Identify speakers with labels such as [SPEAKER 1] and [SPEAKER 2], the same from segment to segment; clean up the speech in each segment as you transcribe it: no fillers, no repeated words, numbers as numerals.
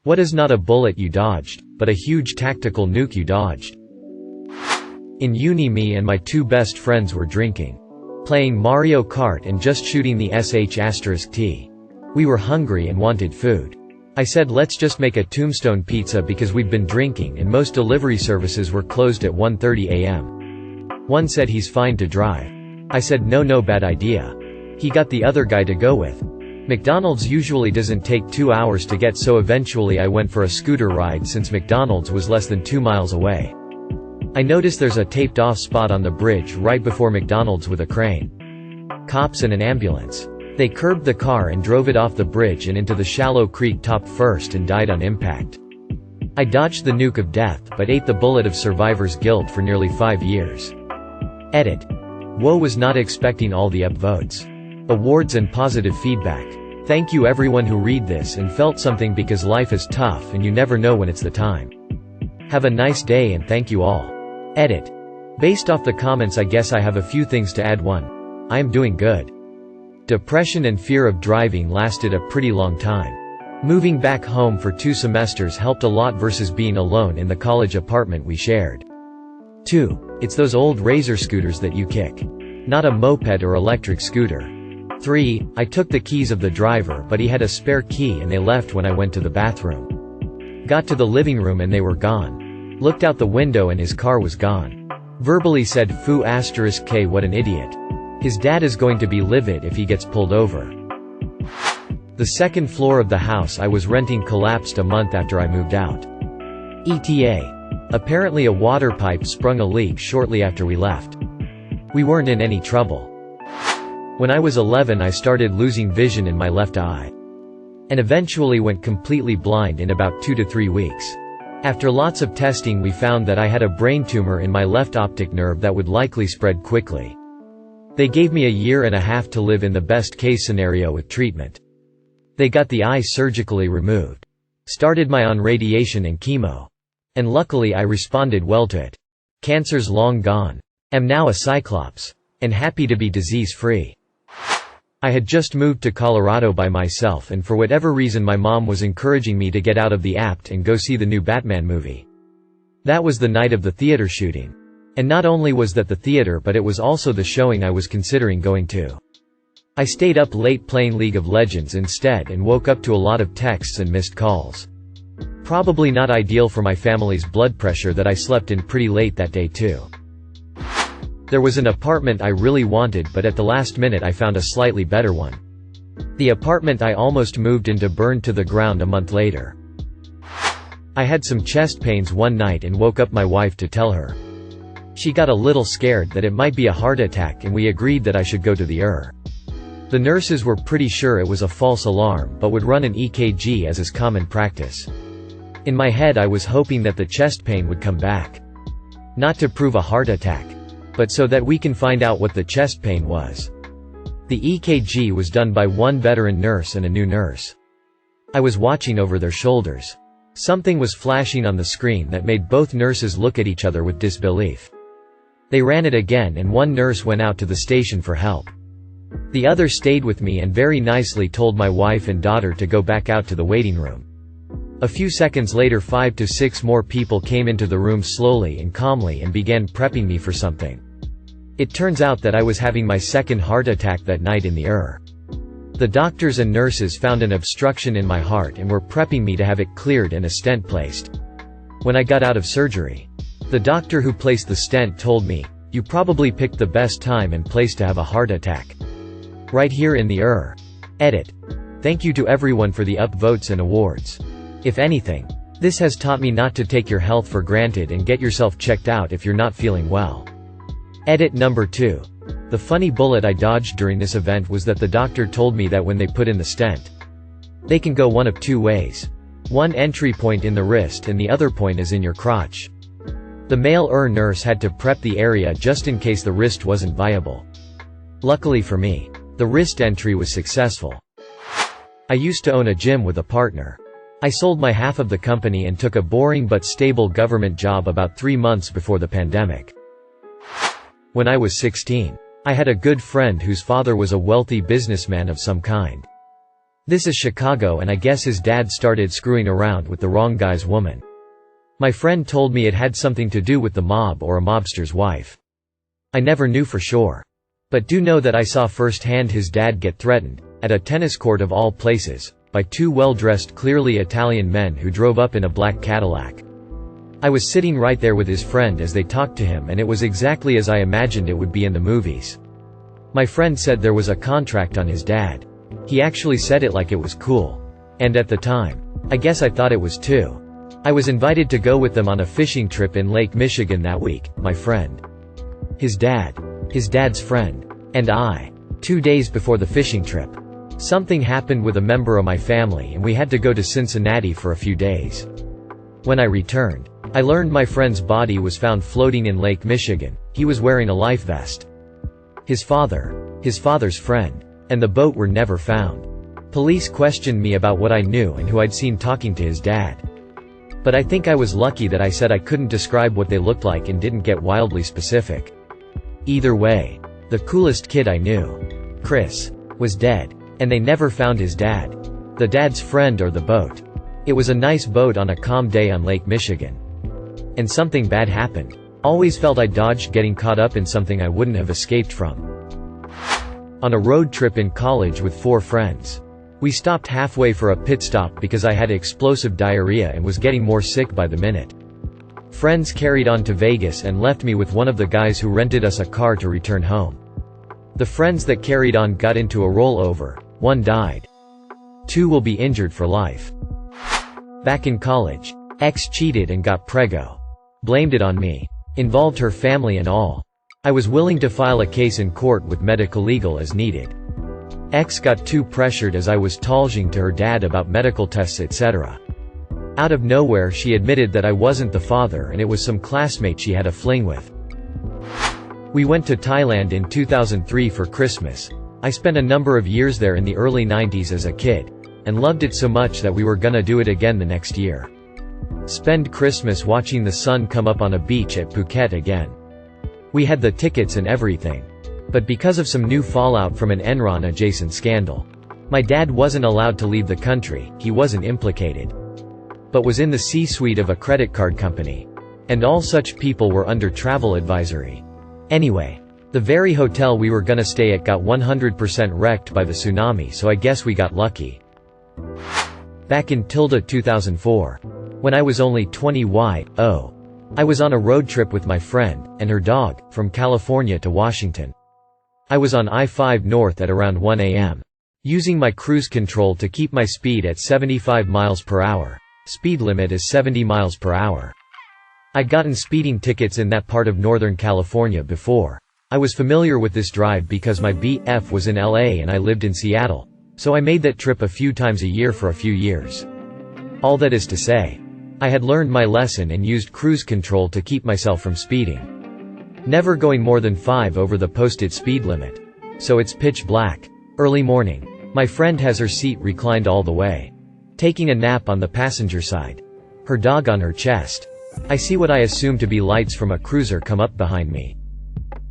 [SPEAKER 1] What is not a bullet you dodged, but a huge tactical nuke you dodged? In uni, me and my two best friends were drinking, playing Mario Kart and just shooting the sh*t. We were hungry and wanted food. I said let's just make a tombstone pizza because we'd been drinking and most delivery services were closed at 1:30 a.m. One said he's fine to drive. I said no, bad idea. He got the other guy to go with. McDonald's usually doesn't take 2 hours to get, so eventually I went for a scooter ride since McDonald's was less than 2 miles away. I noticed there's a taped off spot on the bridge right before McDonald's with a crane, cops and an ambulance. They curbed the car and drove it off the bridge and into the shallow creek top first and died on impact. I dodged the nuke of death but ate the bullet of survivor's guilt for nearly 5 years. Edit. Woe was not expecting all the upvotes, awards and positive feedback. Thank you everyone who read this and felt something, because life is tough and you never know when it's the time. Have a nice day and thank you all. Edit. Based off the comments, I guess I have a few things to add. 1. I am doing good. Depression and fear of driving lasted a pretty long time. Moving back home for 2 semesters helped a lot versus being alone in the college apartment we shared. 2. It's those old Razor scooters that you kick, not a moped or electric scooter. 3. I took the keys of the driver but he had a spare key and they left when I went to the bathroom. Got to the living room and they were gone. Looked out the window and his car was gone. Verbally said foo *k, what an idiot. His dad is going to be livid if he gets pulled over. The second floor of the house I was renting collapsed a month after I moved out. ETA. Apparently a water pipe sprung a leak shortly after we left. We weren't in any trouble. When I was 11 I started losing vision in my left eye, and eventually went completely blind in about 2 to 3 weeks. After lots of testing we found that I had a brain tumor in my left optic nerve that would likely spread quickly. They gave me a year and a half to live in the best case scenario with treatment. They got the eye surgically removed. Started my on radiation and chemo. And luckily I responded well to it. Cancer's long gone. Am now a cyclops. And happy to be disease-free. I had just moved to Colorado by myself and for whatever reason my mom was encouraging me to get out of the apt and go see the new Batman movie. That was the night of the theater shooting. And not only was that the theater, but it was also the showing I was considering going to. I stayed up late playing League of Legends instead and woke up to a lot of texts and missed calls. Probably not ideal for my family's blood pressure that I slept in pretty late that day too. There was an apartment I really wanted, but at the last minute I found a slightly better one. The apartment I almost moved into burned to the ground a month later. I had some chest pains one night and woke up my wife to tell her. She got a little scared that it might be a heart attack and we agreed that I should go to the ER. The nurses were pretty sure it was a false alarm but would run an EKG as is common practice. In my head I was hoping that the chest pain would come back. Not to prove a heart attack, but so that we can find out what the chest pain was. The EKG was done by one veteran nurse and a new nurse. I was watching over their shoulders. Something was flashing on the screen that made both nurses look at each other with disbelief. They ran it again and one nurse went out to the station for help. The other stayed with me and very nicely told my wife and daughter to go back out to the waiting room. A few seconds later 5 to 6 more people came into the room slowly and calmly and began prepping me for something. It turns out that I was having my second heart attack that night in the ER. The doctors and nurses found an obstruction in my heart and were prepping me to have it cleared and a stent placed. When I got out of surgery, the doctor who placed the stent told me, "You probably picked the best time and place to have a heart attack. Right here in the ER." Edit. Thank you to everyone for the upvotes and awards. If anything, this has taught me not to take your health for granted and get yourself checked out if you're not feeling well. Edit number 2. The funny bullet I dodged during this event was that the doctor told me that when they put in the stent, they can go one of 2 ways. One entry point in the wrist and the other point is in your crotch. The male nurse had to prep the area just in case the wrist wasn't viable. Luckily for me, the wrist entry was successful. I used to own a gym with a partner. I sold my half of the company and took a boring but stable government job about 3 months before the pandemic. When I was 16, I had a good friend whose father was a wealthy businessman of some kind. This is Chicago, and I guess his dad started screwing around with the wrong guy's woman. My friend told me it had something to do with the mob or a mobster's wife. I never knew for sure. But do know that I saw firsthand his dad get threatened, at a tennis court of all places, by two well-dressed clearly Italian men who drove up in a black Cadillac. I was sitting right there with his friend as they talked to him, and it was exactly as I imagined it would be in the movies. My friend said there was a contract on his dad. He actually said it like it was cool. And at the time, I guess I thought it was too. I was invited to go with them on a fishing trip in Lake Michigan that week, my friend, his dad's friend, and I. 2 days before the fishing trip, something happened with a member of my family and we had to go to Cincinnati for a few days. When I returned, I learned my friend's body was found floating in Lake Michigan. He was wearing a life vest. His father's friend, and the boat were never found. Police questioned me about what I knew and who I'd seen talking to his dad. But I think I was lucky that I said I couldn't describe what they looked like and didn't get wildly specific. Either way, the coolest kid I knew, Chris, was dead, and they never found his dad, the dad's friend, or the boat. It was a nice boat on a calm day on Lake Michigan. And something bad happened. Always felt I dodged getting caught up in something I wouldn't have escaped from. On a road trip in college with 4 friends. We stopped halfway for a pit stop because I had explosive diarrhea and was getting more sick by the minute. Friends carried on to Vegas and left me with one of the guys who rented us a car to return home. The friends that carried on got into a rollover. 1 died. 2 will be injured for life. Back in college, ex cheated and got preggo. Blamed it on me. Involved her family and all. I was willing to file a case in court with medical legal as needed. Ex got too pressured as I was talking to her dad about medical tests etc. Out of nowhere she admitted that I wasn't the father and it was some classmate she had a fling with. We went to Thailand in 2003 for Christmas. I spent a number of years there in the early 90s as a kid, and loved it so much that we were gonna do it again the next year. Spend Christmas watching the sun come up on a beach at Phuket again. We had the tickets and everything. But because of some new fallout from an Enron-adjacent scandal, my dad wasn't allowed to leave the country. He wasn't implicated, but was in the C-suite of a credit card company. And all such people were under travel advisory. Anyway, the very hotel we were gonna stay at got 100% wrecked by the tsunami, so I guess we got lucky. Back in 2004. When I was only 20 I was on a road trip with my friend, and her dog, from California to Washington. I was on I-5 North at around 1 a.m. using my cruise control to keep my speed at 75 miles per hour. Speed limit is 70 miles per hour. I'd gotten speeding tickets in that part of Northern California before. I was familiar with this drive because my BF was in LA and I lived in Seattle, so I made that trip a few times a year for a few years. All that is to say, I had learned my lesson and used cruise control to keep myself from speeding. Never going more than 5 over the posted speed limit. So it's pitch black. Early morning. My friend has her seat reclined all the way, taking a nap on the passenger side. Her dog on her chest. I see what I assume to be lights from a cruiser come up behind me.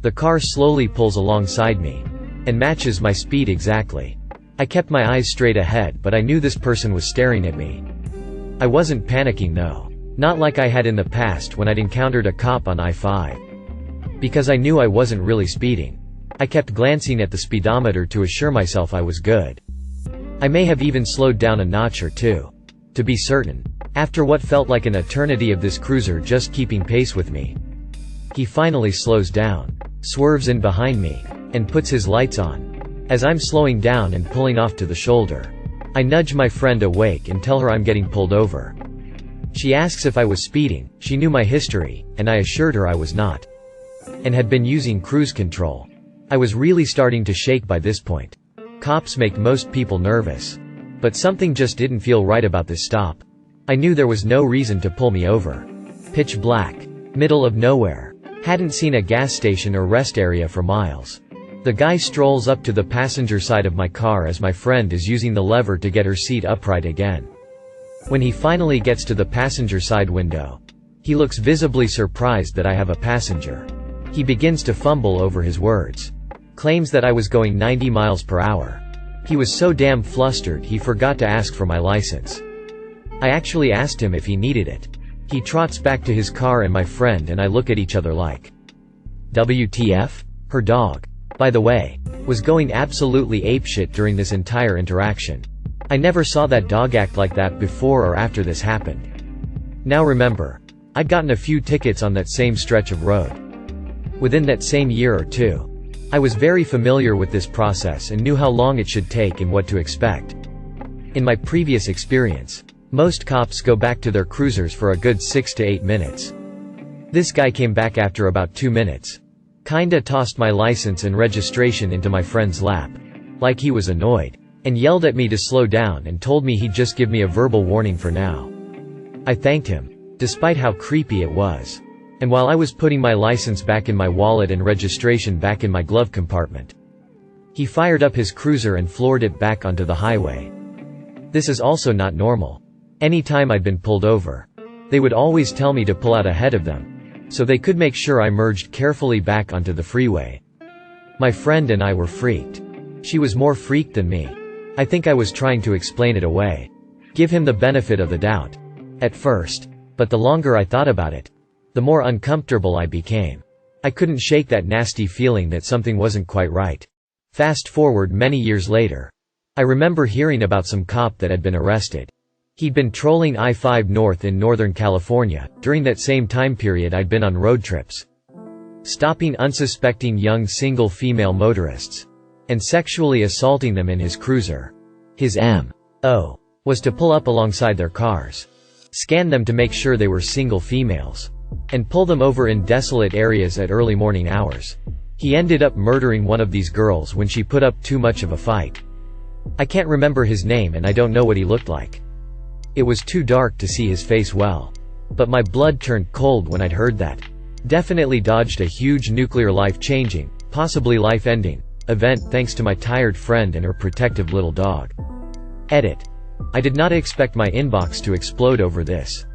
[SPEAKER 1] The car slowly pulls alongside me, and matches my speed exactly. I kept my eyes straight ahead, but I knew this person was staring at me. I wasn't panicking though. Not like I had in the past when I'd encountered a cop on I-5. Because I knew I wasn't really speeding. I kept glancing at the speedometer to assure myself I was good. I may have even slowed down a notch or two, to be certain, after what felt like an eternity of this cruiser just keeping pace with me. He finally slows down, swerves in behind me, and puts his lights on. As I'm slowing down and pulling off to the shoulder, I nudge my friend awake and tell her I'm getting pulled over. She asks if I was speeding. She knew my history, and I assured her I was not, and had been using cruise control. I was really starting to shake by this point. Cops make most people nervous, but something just didn't feel right about this stop. I knew there was no reason to pull me over. Pitch black. Middle of nowhere. Hadn't seen a gas station or rest area for miles. The guy strolls up to the passenger side of my car as my friend is using the lever to get her seat upright again. When he finally gets to the passenger side window, he looks visibly surprised that I have a passenger. He begins to fumble over his words. Claims that I was going 90 miles per hour. He was so damn flustered he forgot to ask for my license. I actually asked him if he needed it. He trots back to his car and my friend and I look at each other like, WTF? Her dog, by the way, was going absolutely apeshit during this entire interaction. I never saw that dog act like that before or after this happened. Now remember, I'd gotten a few tickets on that same stretch of road. Within that same year or two. I was very familiar with this process and knew how long it should take and what to expect. In my previous experience, most cops go back to their cruisers for a good 6 to 8 minutes. This guy came back after about 2 minutes. Kinda tossed my license and registration into my friend's lap. Like he was annoyed. And yelled at me to slow down and told me he'd just give me a verbal warning for now. I thanked him, despite how creepy it was. And while I was putting my license back in my wallet and registration back in my glove compartment, he fired up his cruiser and floored it back onto the highway. This is also not normal. Anytime I'd been pulled over, they would always tell me to pull out ahead of them, so they could make sure I merged carefully back onto the freeway. My friend and I were freaked. She was more freaked than me. I think I was trying to explain it away. Give him the benefit of the doubt. At first. But the longer I thought about it, the more uncomfortable I became. I couldn't shake that nasty feeling that something wasn't quite right. Fast forward many years later. I remember hearing about some cop that had been arrested. He'd been trolling I-5 North in Northern California. During that same time period I'd been on road trips, stopping unsuspecting young single female motorists and sexually assaulting them in his cruiser. His M.O. was to pull up alongside their cars, scan them to make sure they were single females, and pull them over in desolate areas at early morning hours. He ended up murdering one of these girls when she put up too much of a fight. I can't remember his name and I don't know what he looked like. It was too dark to see his face well. But my blood turned cold when I'd heard that. Definitely dodged a huge nuclear life-changing, possibly life-ending, event thanks to my tired friend and her protective little dog. Edit. I did not expect my inbox to explode over this.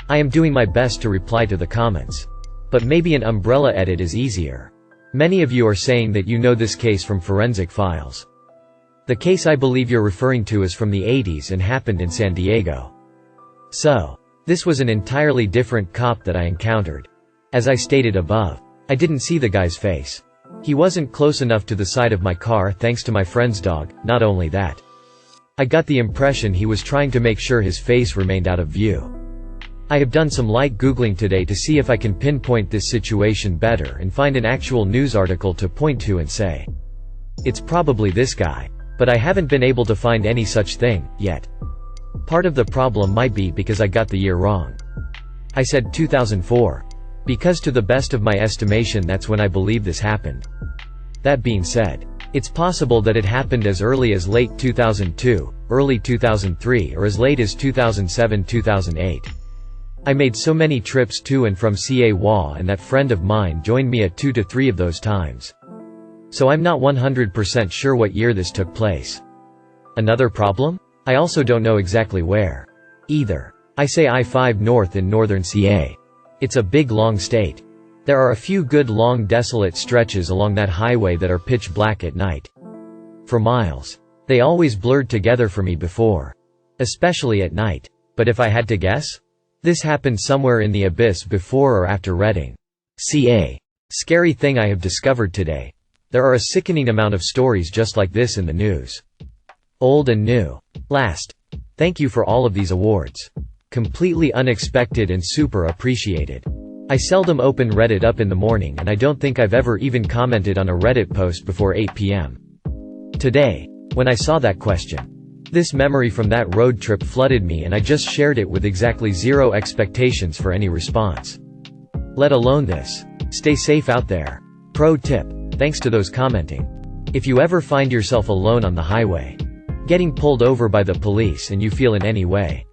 [SPEAKER 1] I am doing my best to reply to the comments. But maybe an umbrella edit is easier. Many of you are saying that you know this case from forensic files. The case I believe you're referring to is from the 80s and happened in San Diego. So, this was an entirely different cop that I encountered. As I stated above, I didn't see the guy's face. He wasn't close enough to the side of my car thanks to my friend's dog. Not only that, I got the impression he was trying to make sure his face remained out of view. I have done some light Googling today to see if I can pinpoint this situation better and find an actual news article to point to and say, it's probably this guy. But I haven't been able to find any such thing, yet. Part of the problem might be because I got the year wrong. I said 2004. Because to the best of my estimation that's when I believe this happened. That being said, it's possible that it happened as early as late 2002, early 2003 or as late as 2007-2008. I made so many trips to and from CA and that friend of mine joined me at 2 to 3 of those times. So I'm not 100% sure what year this took place. Another problem? I also don't know exactly where. Either. I say I-5 North in northern CA. It's a big long state. There are a few good long desolate stretches along that highway that are pitch black at night. For miles. They always blurred together for me before. Especially at night. But if I had to guess? This happened somewhere in the abyss before or after Redding. CA. Scary thing I have discovered today. There are a sickening amount of stories just like this in the news. Old and new. Last. Thank you for all of these awards. Completely unexpected and super appreciated. I seldom open Reddit up in the morning and I don't think I've ever even commented on a Reddit post before 8 p.m. Today, when I saw that question, this memory from that road trip flooded me and I just shared it with exactly zero expectations for any response. Let alone this. Stay safe out there. Pro tip. Thanks to those commenting. If you ever find yourself alone on the highway, getting pulled over by the police and you feel in any way,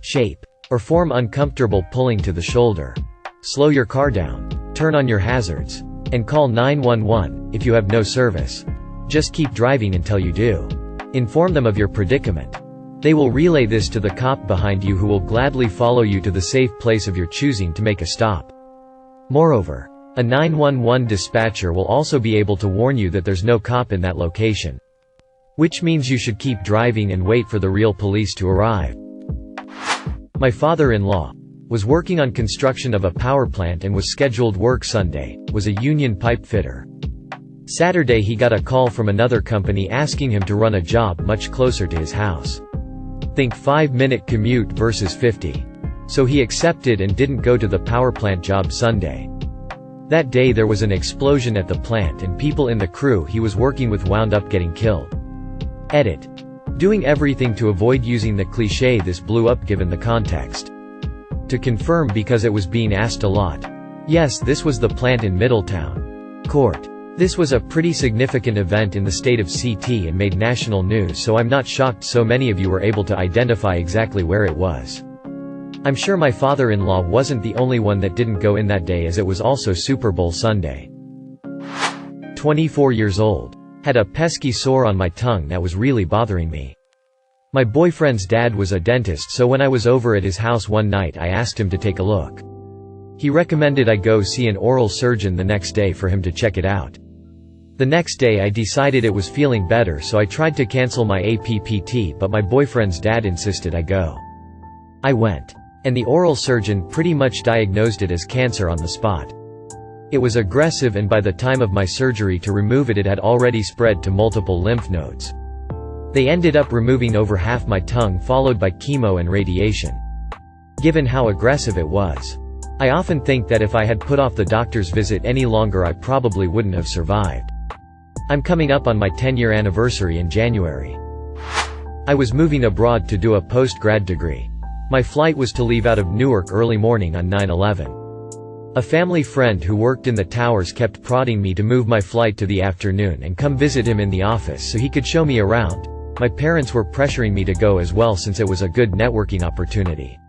[SPEAKER 1] shape, or form uncomfortable pulling to the shoulder, slow your car down, turn on your hazards, and call 911 if you have no service. Just keep driving until you do. Inform them of your predicament. They will relay this to the cop behind you who will gladly follow you to the safe place of your choosing to make a stop. Moreover, a 911 dispatcher will also be able to warn you that there's no cop in that location. Which means you should keep driving and wait for the real police to arrive. My father-in-law was working on construction of a power plant and was scheduled work Sunday, was a union pipe fitter. Saturday he got a call from another company asking him to run a job much closer to his house. Think 5-minute commute versus 50. So he accepted and didn't go to the power plant job Sunday. That day there was an explosion at the plant and people in the crew he was working with wound up getting killed. Edit. Doing everything to avoid using the cliché this blew up given the context. To confirm because it was being asked a lot. Yes, this was the plant in Middletown. Court. This was a pretty significant event in the state of CT and made national news, so I'm not shocked so many of you were able to identify exactly where it was. I'm sure my father-in-law wasn't the only one that didn't go in that day as it was also Super Bowl Sunday. 24 years old. Had a pesky sore on my tongue that was really bothering me. My boyfriend's dad was a dentist, so when I was over at his house one night I asked him to take a look. He recommended I go see an oral surgeon the next day for him to check it out. The next day I decided it was feeling better, so I tried to cancel my APPT, but my boyfriend's dad insisted I go. I went. And the oral surgeon pretty much diagnosed it as cancer on the spot. It was aggressive, and by the time of my surgery to remove it, it had already spread to multiple lymph nodes. They ended up removing over half my tongue, followed by chemo and radiation. Given how aggressive it was, I often think that if I had put off the doctor's visit any longer I probably wouldn't have survived. I'm coming up on my 10-year anniversary in January. I was moving abroad to do a post-grad degree. My flight was to leave out of Newark early morning on 9/11. A family friend who worked in the towers kept prodding me to move my flight to the afternoon and come visit him in the office so he could show me around. My parents were pressuring me to go as well since it was a good networking opportunity.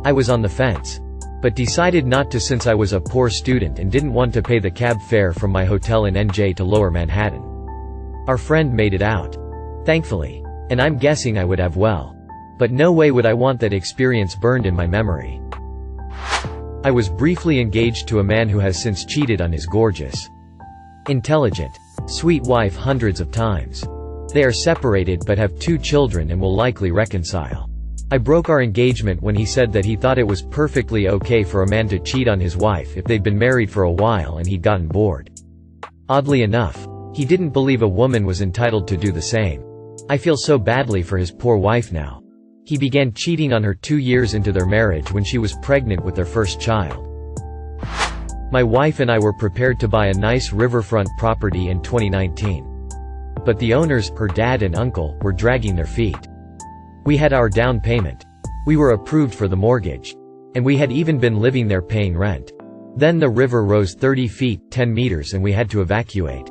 [SPEAKER 1] I was on the fence, but decided not to since I was a poor student and didn't want to pay the cab fare from my hotel in NJ to Lower Manhattan. Our friend made it out. Thankfully. And I'm guessing I would have well. But no way would I want that experience burned in my memory. I was briefly engaged to a man who has since cheated on his gorgeous, intelligent, sweet wife hundreds of times. They are separated but have 2 children and will likely reconcile. I broke our engagement when he said that he thought it was perfectly okay for a man to cheat on his wife if they'd been married for a while and he'd gotten bored. Oddly enough, he didn't believe a woman was entitled to do the same. I feel so badly for his poor wife now. He began cheating on her 2 years into their marriage when she was pregnant with their first child. My wife and I were prepared to buy a nice riverfront property in 2019. But the owners, her dad and uncle, were dragging their feet. We had our down payment. We were approved for the mortgage. And we had even been living there paying rent. Then the river rose 30 feet, 10 meters, and we had to evacuate.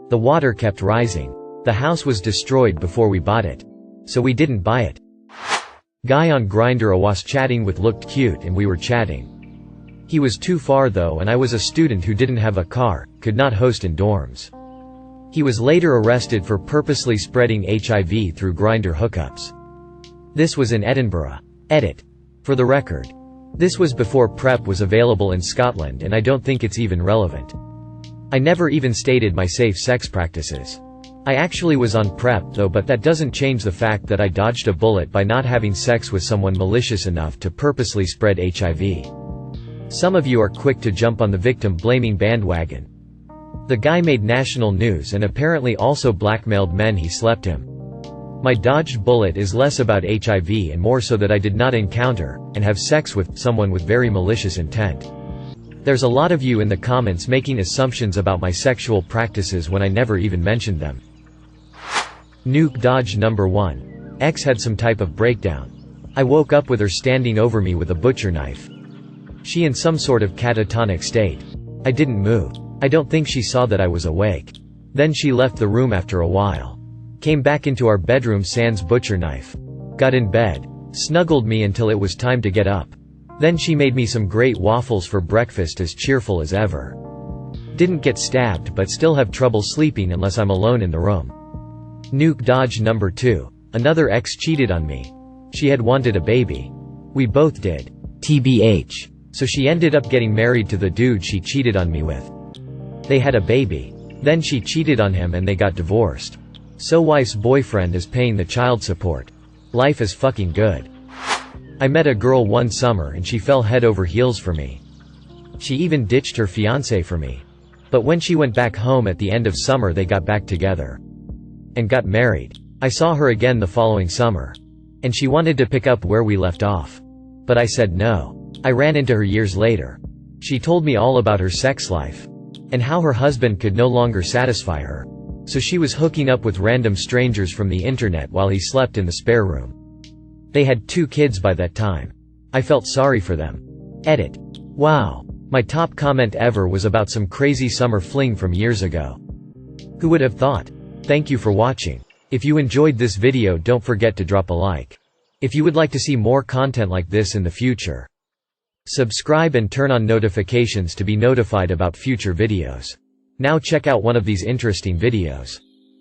[SPEAKER 1] The water kept rising. The house was destroyed before we bought it. So we didn't buy it. Guy on Grindr I was chatting with looked cute and we were chatting. He was too far though, and I was a student who didn't have a car, could not host in dorms. He was later arrested for purposely spreading HIV through Grindr hookups. This was in Edinburgh. Edit. For the record. This was before PrEP was available in Scotland, and I don't think it's even relevant. I never even stated my safe sex practices. I actually was on PrEP though, but that doesn't change the fact that I dodged a bullet by not having sex with someone malicious enough to purposely spread HIV. Some of you are quick to jump on the victim-blaming bandwagon. The guy made national news and apparently also blackmailed men he slept him. My dodged bullet is less about HIV and more so that I did not encounter, and have sex with, someone with very malicious intent. There's a lot of you in the comments making assumptions about my sexual practices when I never even mentioned them. Nuke dodge number 1. X had some type of breakdown. I woke up with her standing over me with a butcher knife. She in some sort of catatonic state. I didn't move. I don't think she saw that I was awake. Then she left the room after a while. Came back into our bedroom sans butcher knife. Got in bed. Snuggled me until it was time to get up. Then she made me some great waffles for breakfast, as cheerful as ever. Didn't get stabbed but still have trouble sleeping unless I'm alone in the room. Nuke dodge number 2. Another ex cheated on me. She had wanted a baby. We both did. TBH. So she ended up getting married to the dude she cheated on me with. They had a baby. Then she cheated on him and they got divorced. So wife's boyfriend is paying the child support. Life is fucking good. I met a girl one summer and she fell head over heels for me. She even ditched her fiancé for me. But when she went back home at the end of summer they got back together. And got married. I saw her again the following summer. And she wanted to pick up where we left off. But I said no. I ran into her years later. She told me all about her sex life. And how her husband could no longer satisfy her. So she was hooking up with random strangers from the internet while he slept in the spare room. They had 2 kids by that time. I felt sorry for them. Edit. Wow. My top comment ever was about some crazy summer fling from years ago. Who would have thought? Thank you for watching. If you enjoyed this video, don't forget to drop a like. If you would like to see more content like this in the future, subscribe and turn on notifications to be notified about future videos. Now check out one of these interesting videos.